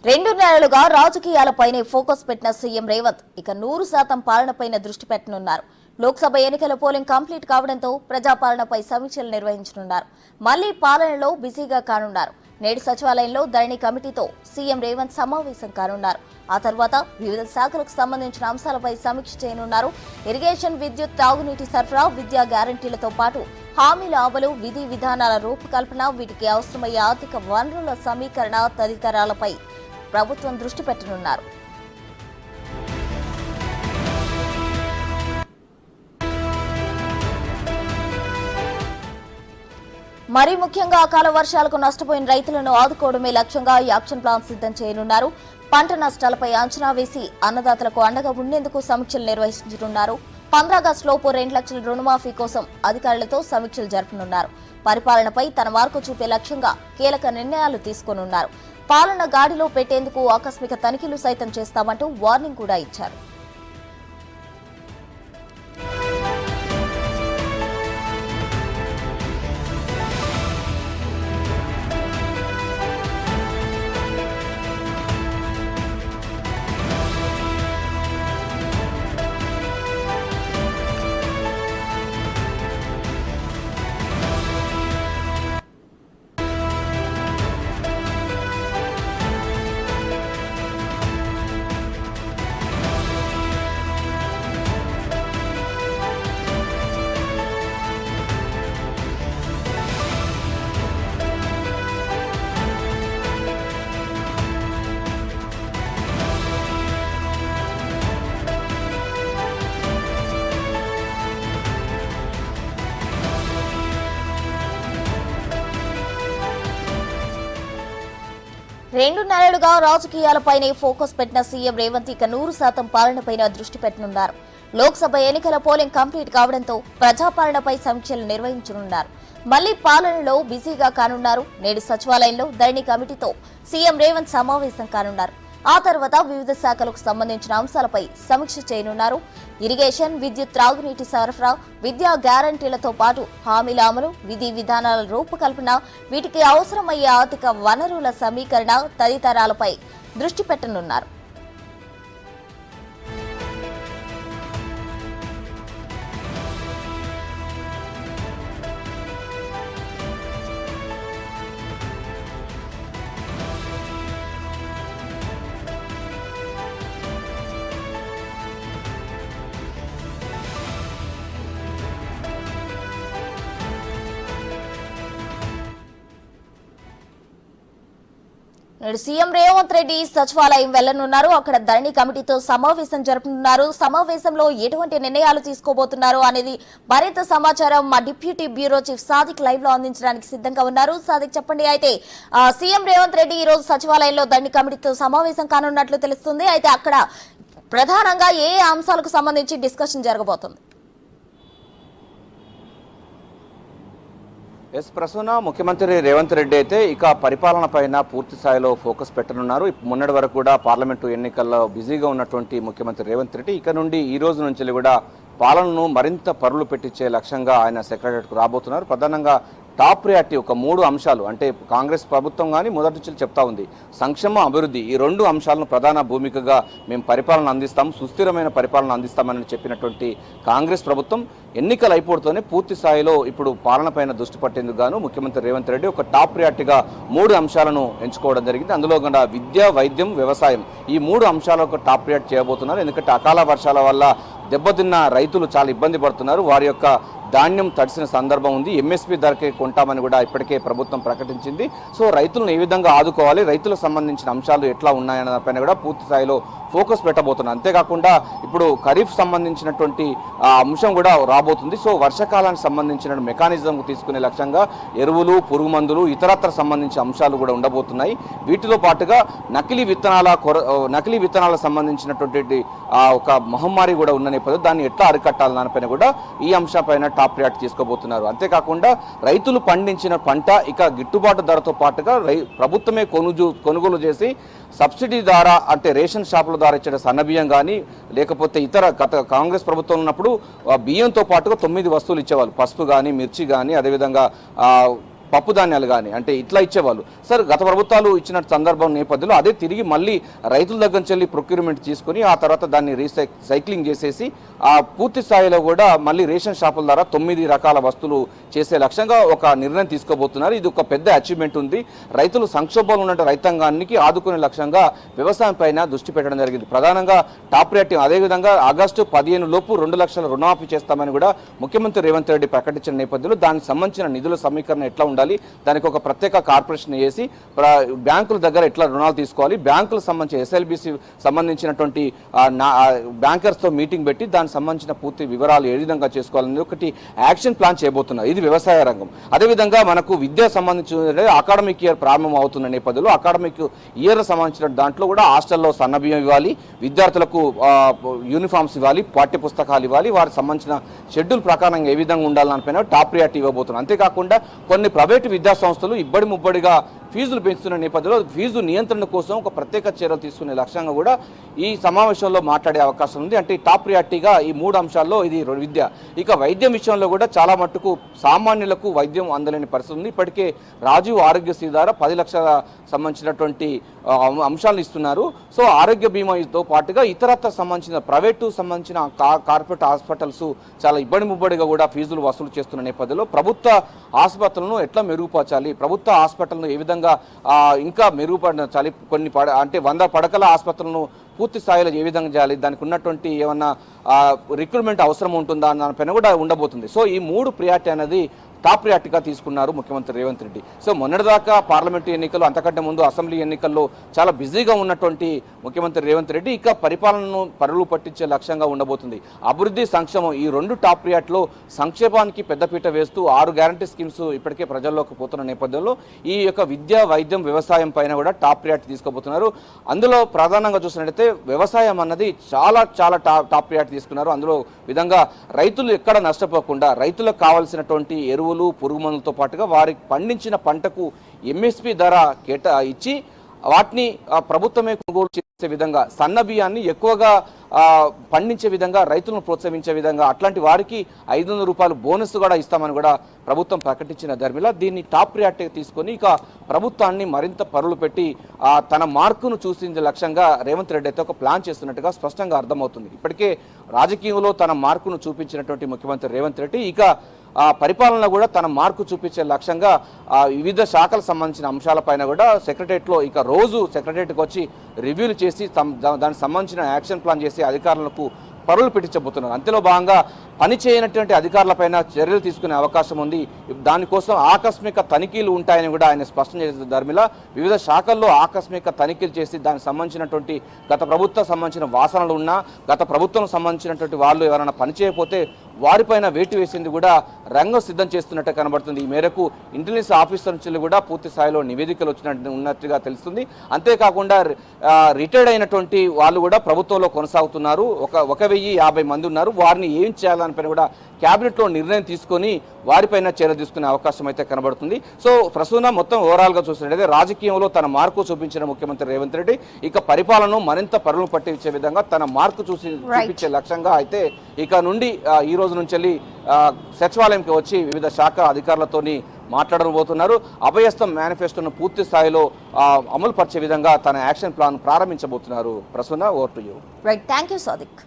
రెండున్నరేళ్లుగా రాజకీయాలపైనే focus పెట్టిన CM Revanth ఇక 100% పాలనపైన దృష్టి పెట్టనున్నారు. లోక్సభ ఎన్నికల పోలింగ్ కంప్లీట్ కావడంతో ప్రజాపాలనపై సమీక్షలు నిర్వహించనున్నారు. మళ్లీ పాలనలో బిజీగా కానున్నారు. నేడు సచివాలయంలో ధరణి కమిటీతో సీఎం రేవంత్ సమావేశం కానున్నారు. ఆ తర్వాత వివిధ శాఖలకు సంబంధించిన అంశాలపై సమీక్ష చేయనున్నారు. ఇరిగేషన్, విద్యుత్, తాగునీటి సరఫరా, విద్యా గ్యారంటీలతో పాటు హామీల అమలు, విధి విధానాల రూపకల్పన, వీటికి అవసరమయ్యే ఆర్థిక వనరుల సమీకరణ తదితరాలపై ప్రభుత్వం దృష్టి పెట్టనున్నారు. మరీ ముఖ్యంగా అకాల వర్షాలకు నష్టపోయిన రైతులను ఆదుకోవడమే లక్ష్యంగా యాక్షన్ ప్లాన్ సిద్ధం చేయనున్నారు. పంట నష్టాలపై అంచనా వేసి అన్నదాతలకు అండగా ఉండేందుకు సమీక్షలు నిర్వహించనున్నారు. 15 ఆగస్టులోపు 2 లక్షల రుణమాఫీ కోసం అధికారులతో సమీక్షలు జరపనున్నారు. పరిపాలనపై తన మార్కు చూపే లక్ష్యంగా కీలక నిర్ణయాలు తీసుకోనున్నారు. పాలన గాడిలో పెట్టేందుకు ఆకస్మిక తనిఖీలు సైతం చేస్తామంటూ వార్నింగ్ కూడా ఇచ్చారు. రెండున్నరేళ్లుగా రాజకీయాలపైనే ఫోకస్ పెట్టిన సీఎం రేవంత్ ఇక 100% పాలనపైన దృష్టి పెట్టనున్నారు. లోక్సభ ఎన్నికల పోలింగ్ కంప్లీట్ కావడంతో ప్రజాపాలనపై సమీక్షలు నిర్వహించనున్నారు. మళ్లీ పాలనలో బిజీగా కానున్నారు. నేడు సచివాలయంలో ధరణి కమిటీతో సీఎం రేవంత్ సమావేశం కానున్నారు. ఆ తర్వాత వివిధ శాఖలకు సంబంధించిన అంశాలపై సమీక్ష చేయనున్నారు. ఇరిగేషన్, విద్యుత్, త్రాగునీటి సరఫరా, విద్యా గ్యారంటీలతో పాటు హామీల అమలు, విధి విధానాల రూపకల్పన, వీటికి అవసరమయ్యే ఆర్థిక వనరుల సమీకరణ తదితరాలపై దృష్టి పెట్టనున్నారు. నేడు సీఎం రేవంత్ రెడ్డి సచివాలయం వెళ్లనున్నారు. అక్కడ ధరణి కమిటీతో సమావేశం జరపనున్నారు. సమావేశంలో ఎటువంటి నిర్ణయాలు తీసుకోబోతున్నారు అనేది మరింత సమాచారం మా deputy bureau chief Sadiq live లో అందించడానికి సిద్ధంగా ఉన్నారు. సాదిక్, చెప్పండి. అయితే సీఎం రేవంత్ రెడ్డి ఈ రోజు సచివాలయంలో ధరణి కమిటీతో సమావేశం కానున్నట్లు తెలుస్తుంది. అయితే అక్కడ ప్రధానంగా ఏ అంశాలకు సంబంధించి డిస్కషన్ జరగబోతుంది? ప్రసన్న, ముఖ్యమంత్రి రేవంత్ రెడ్డి అయితే ఇక పరిపాలన పైన పూర్తి స్థాయిలో ఫోకస్ పెట్టనున్నారు. మొన్నటి వరకు కూడా పార్లమెంటు ఎన్నికల్లో బిజీగా ఉన్నటువంటి ముఖ్యమంత్రి రేవంత్ రెడ్డి ఇక నుండి ఈ రోజు నుంచి కూడా పాలనను మరింత పరులు పెట్టించే లక్ష్యంగా ఆయన సెక్రటరీకి రాబోతున్నారు. ప్రధానంగా టాప్ ప్రయారిటీ ఒక 3 అంశాలు, అంటే కాంగ్రెస్ ప్రభుత్వం కానీ మొదటి నుంచి చెప్తా ఉంది, సంక్షేమ, అభివృద్ధి, ఈ 2 అంశాలను ప్రధాన భూమికగా మేము పరిపాలన అందిస్తాం, సుస్థిరమైన పరిపాలన అందిస్తామని చెప్పినటువంటి కాంగ్రెస్ ప్రభుత్వం ఎన్నికలు అయిపోతూనే పూర్తి స్థాయిలో ఇప్పుడు పాలన పైన దృష్టి పట్టేందుకు గాను ముఖ్యమంత్రి రేవంత్ రెడ్డి ఒక టాప్ ప్రయారిటీగా 3 అంశాలను ఎంచుకోవడం జరిగింది. అందులో కూడా విద్య, వైద్యం, వ్యవసాయం, ఈ 3 అంశాలకు టాప్ ప్రయారిటీ చేయబోతున్నారు. ఎందుకంటే అకాల వర్షాల వల్ల దెబ్బతిన్న రైతులు చాలా ఇబ్బంది పడుతున్నారు. వారి యొక్క ధాన్యం తడిసిన సందర్భం ఉంది. ఎంఎస్పీ ధరకే కొంటామని కూడా ఇప్పటికే ప్రభుత్వం ప్రకటించింది. సో రైతులను ఏ విధంగా ఆదుకోవాలి, రైతులకు సంబంధించిన అంశాలు ఎట్లా ఉన్నాయన్న దానిపైన కూడా పూర్తి స్థాయిలో ఫోకస్ పెట్టబోతున్నారు. అంతేకాకుండా ఇప్పుడు ఖరీఫ్ సంబంధించినటువంటి అంశం కూడా రాబోతుంది. సో వర్షాకాలానికి సంబంధించిన మెకానిజం తీసుకునే లక్ష్యంగా ఎరువులు, పురుగు మందులు, ఇతరత్ర సంబంధించిన అంశాలు కూడా ఉండబోతున్నాయి. వీటితో పాటుగా నకిలీ విత్తనాలకు సంబంధించినటువంటి ఒక మహమ్మారి కూడా ఉన్న నేపథ్యంలో దాన్ని ఎట్లా అరికట్టాలి దానిపైన కూడా ఈ అంశంపైన టాప్ ప్రయారిటీ తీసుకోబోతున్నారు. అంతేకాకుండా రైతులు పండించిన పంట ఇక గిట్టుబాటు ధరతో పాటుగా ప్రభుత్వమే కొనుగోలు చేసి సబ్సిడీ ద్వారా, అంటే రేషన్ షాపుల ద్వారా ఇచ్చే సన్నబియ్యం కానీ లేకపోతే ఇతర గత కాంగ్రెస్ ప్రభుత్వం ఉన్నప్పుడు బియ్యంతో పాటుగా 9 వస్తువులు ఇచ్చేవాళ్ళు, పసుపు కానీ, మిర్చి కానీ, అదేవిధంగా పప్పు ధాన్యాలు కానీ అంటే ఇట్లా ఇచ్చేవాళ్ళు. సార్ గత ప్రభుత్వాలు ఇచ్చిన సందర్భం నేపథ్యంలో అదే తిరిగి మళ్ళీ రైతుల దగ్గర నుంచి వెళ్ళి ప్రొక్యూర్మెంట్ తీసుకొని ఆ తర్వాత దాన్ని సైక్లింగ్ చేసేసి ఆ పూర్తి స్థాయిలో కూడా మళ్ళీ రేషన్ షాపుల ద్వారా 9 రకాల వస్తువులు చేసే లక్ష్యంగా ఒక నిర్ణయం తీసుకోబోతున్నారు. ఇది ఒక పెద్ద అచీవ్మెంట్ ఉంది. రైతులు సంక్షోభంలో ఉన్న రైతాంగానికి ఆదుకునే లక్ష్యంగా వ్యవసాయం పైన దృష్టి పెట్టడం జరిగింది. ప్రధానంగా టాప్ ప్రయారిటీ. అదేవిధంగా ఆగస్టు 15 లోపు 2 లక్షల రుణమాఫీ చేస్తామని కూడా ముఖ్యమంత్రి రేవంత్ రెడ్డి ప్రకటించిన నేపథ్యంలో దానికి సంబంధించిన నిధుల సమీకరణ ఎట్లా ఉండాలి, దానికి ఒక ప్రత్యేక కార్పొరేషన్ వేసి బ్యాంకుల దగ్గర ఎట్లా రుణాలు తీసుకోవాలి, బ్యాంకులకు సంబంధించి ఎస్ఎల్బిసి సంబంధించినటువంటి బ్యాంకర్స్తో మీటింగ్ పెట్టి దానికి సంబంధించిన పూర్తి వివరాలు ఏ విధంగా చేసుకోవాలని ఒకటి యాక్షన్ ప్లాన్ చేయబోతున్నారు. ఇది వ్యవసాయ రంగం. అదేవిధంగా మనకు విద్య సంబంధించిన అకాడమిక్ ఇయర్ ప్రారంభం అవుతున్న నేపథ్యంలో అకాడమిక్ ఇయర్ సంబంధించిన దాంట్లో కూడా హాస్టల్లో సన్నబియ్యం ఇవ్వాలి, విద్యార్థులకు యూనిఫామ్స్ ఇవ్వాలి, పాఠ్య పుస్తకాలు ఇవ్వాలి, వారికి సంబంధించిన షెడ్యూల్ ప్రకారం ఏ విధంగా ఉండాలనిపైన టాప్ ప్రియారిటీ ఇవ్వబోతున్నారు. అంతేకాకుండా కొన్ని ప్రైవేటు విద్యా సంస్థలు ఇబ్బడి ముబ్బడిగా ఫీజులు పెంచుతున్న నేపథ్యంలో ఫీజు నియంత్రణ కోసం ఒక ప్రత్యేక చర్యలు తీసుకునే లక్ష్యంగా కూడా ఈ సమావేశంలో మాట్లాడే అవకాశం ఉంది. అంటే టాప్ ప్రియారిటీగా ఈ 3 అంశాల్లో ఇది విద్య. ఇక వైద్యం విషయంలో కూడా చాలా మట్టుకు సామాన్యులకు వైద్యం అందలేని పరిస్థితి ఉంది. ఇప్పటికే రాజీవ్ ఆరోగ్యశ్రీ ద్వారా 10 లక్షల సంబంధించినటువంటి అంశాలు ఇస్తున్నారు. సో ఆరోగ్య బీమాతో పాటుగా ఇతరత్ర సంబంధించిన ప్రైవేటు సంబంధించిన కార్పొరేట్ హాస్పిటల్స్ చాలా ఇబ్బడి ముబ్బడిగా కూడా ఫీజులు వసూలు చేస్తున్న నేపథ్యంలో ప్రభుత్వ ఆసుపత్రులను ఎట్లా మెరుగుపరచాలి, ప్రభుత్వ హాస్పిటల్ను ఏ విధంగా ఇంకా మెరుగుపరచాలి, కొన్ని అంటే 100 పడకల ఆసుపత్రులను పూర్తి స్థాయిలో ఏ విధంగా చేయాలి, దానికి ఉన్నటువంటి ఏమన్నా రిక్రూట్మెంట్ అవసరం ఉంటుందా దానిపైన కూడా ఉండబోతుంది. సో ఈ 3 ప్రియారిటీ అనేది టాప్ ప్రియారిటీగా తీసుకున్నారు ముఖ్యమంత్రి రేవంత్ రెడ్డి. సో మొన్నటిదాకా పార్లమెంటు ఎన్నికలు, అంతకంటే ముందు అసెంబ్లీ ఎన్నికల్లో చాలా బిజీగా ఉన్నటువంటి ముఖ్యమంత్రి రేవంత్ రెడ్డి ఇక పరిపాలనను పరులు పట్టించే లక్ష్యంగా ఉండబోతుంది. అభివృద్ధి, సంక్షేమం ఈ 2 టాప్ ప్రియారిటీలో సంక్షేమానికి పెద్దపీట వేస్తూ 6 గ్యారంటీ స్కీమ్స్ ఇప్పటికే ప్రజల్లోకి పోతున్న నేపథ్యంలో ఈ యొక్క విద్య, వైద్యం, వ్యవసాయం పైన కూడా టాప్ ప్రియారిటీ తీసుకోబోతున్నారు. అందులో ప్రధానంగా చూసినట్లయితే వ్యవసాయం అన్నది చాలా టాప్ ప్రియారిటీ తీసుకున్నారు. అందులో విధంగా రైతులు ఎక్కడ నష్టపోకుండా రైతులకు కావాల్సినటువంటి ఎరువులు, పురుగు మందులతో పాటుగా వారికి పండించిన పంటకు ఎంఎస్పి ధర ఇచ్చి వాటిని ప్రభుత్వమే కొనుగోలు చేసే విధంగా, సన్న బియ్యాన్ని ఎక్కువగా పండించే విధంగా, రైతులను ప్రోత్సహించే విధంగా అట్లాంటి వారికి 500 రూపాయలు బోనస్ కూడా ఇస్తామని కూడా ప్రభుత్వం ప్రకటించిన ధర్మిలా దీన్ని టాప్ ప్రియారిటీ తీసుకొని ఇక ప్రభుత్వాన్ని మరింత పరులు పెట్టి తన మార్కును చూసించే లక్ష్యంగా రేవంత్ రెడ్డి అయితే ఒక ప్లాన్ చేస్తున్నట్టుగా స్పష్టంగా అర్థమవుతుంది. ఇప్పటికే రాజకీయంలో తన మార్కును చూపించినటువంటి ముఖ్యమంత్రి రేవంత్ రెడ్డి ఇక పరిపాలన కూడా తన మార్కు చూపించే లక్ష్యంగా వివిధ శాఖలకు సంబంధించిన అంశాలపైన కూడా సెక్రటరియట్లో ఇక రోజు సెక్రటరియట్కి వచ్చి రివ్యూలు చేసి దానికి సంబంధించిన యాక్షన్ ప్లాన్ చేసి అధికారులకు పరులు పెట్టించబోతున్నారు. అంతలో భాగంగా పని చేయనటువంటి అధికారులపైన చర్యలు తీసుకునే అవకాశం ఉంది. దానికోసం ఆకస్మిక తనిఖీలు ఉంటాయని కూడా ఆయన స్పష్టం చేసిన ధర్మిలా వివిధ శాఖల్లో ఆకస్మిక తనిఖీలు చేసి దానికి సంబంధించినటువంటి గత ప్రభుత్వం సంబంధించిన వాసనలు ఉన్నా, గత ప్రభుత్వం సంబంధించినటువంటి వాళ్ళు ఎవరైనా పని చేయకపోతే వారిపైన వేటు వేసింది కూడా రంగం సిద్ధం చేస్తున్నట్టు కనబడుతుంది. ఈ మేరకు ఇంటెలిజెన్స్ ఆఫీసర్ నుంచి కూడా పూర్తి స్థాయిలో నివేదికలు ఉన్నట్టుగా తెలుస్తుంది. అంతేకాకుండా రిటైర్డ్ అయినటువంటి వాళ్ళు కూడా ప్రభుత్వంలో కొనసాగుతున్నారు. 1050 మంది ఉన్నారు. వారిని ఏం చేయాలనిపైన కూడా క్యాబినెట్లో నిర్ణయం తీసుకొని వారిపైన చర్య తీసుకునే అవకాశం అయితే కనబడుతుంది. సో ప్రస్తుతం మొత్తం ఓవరాల్గా చూసినట్లయితే రాజకీయంలో తన మార్కు చూపించిన ముఖ్యమంత్రి రేవంత్ రెడ్డి ఇక పరిపాలనను మరింత పరులు పట్టించే విధంగా తన మార్కు చూపించే లక్ష్యంగా అయితే ఇక నుండి ఈ రోజు నుంచి వెళ్ళి సచివాలయంకి వచ్చి వివిధ శాఖ అధికారులతోని మాట్లాడబోతున్నారు. అభయస్థం మేనిఫెస్టోను పూర్తి స్థాయిలో అమలు పరిచే విధంగా తన యాక్షన్ ప్లాన్ ప్రారంభించబోతున్నారు. Prasanna, over to you. Right, thank you Sadiq.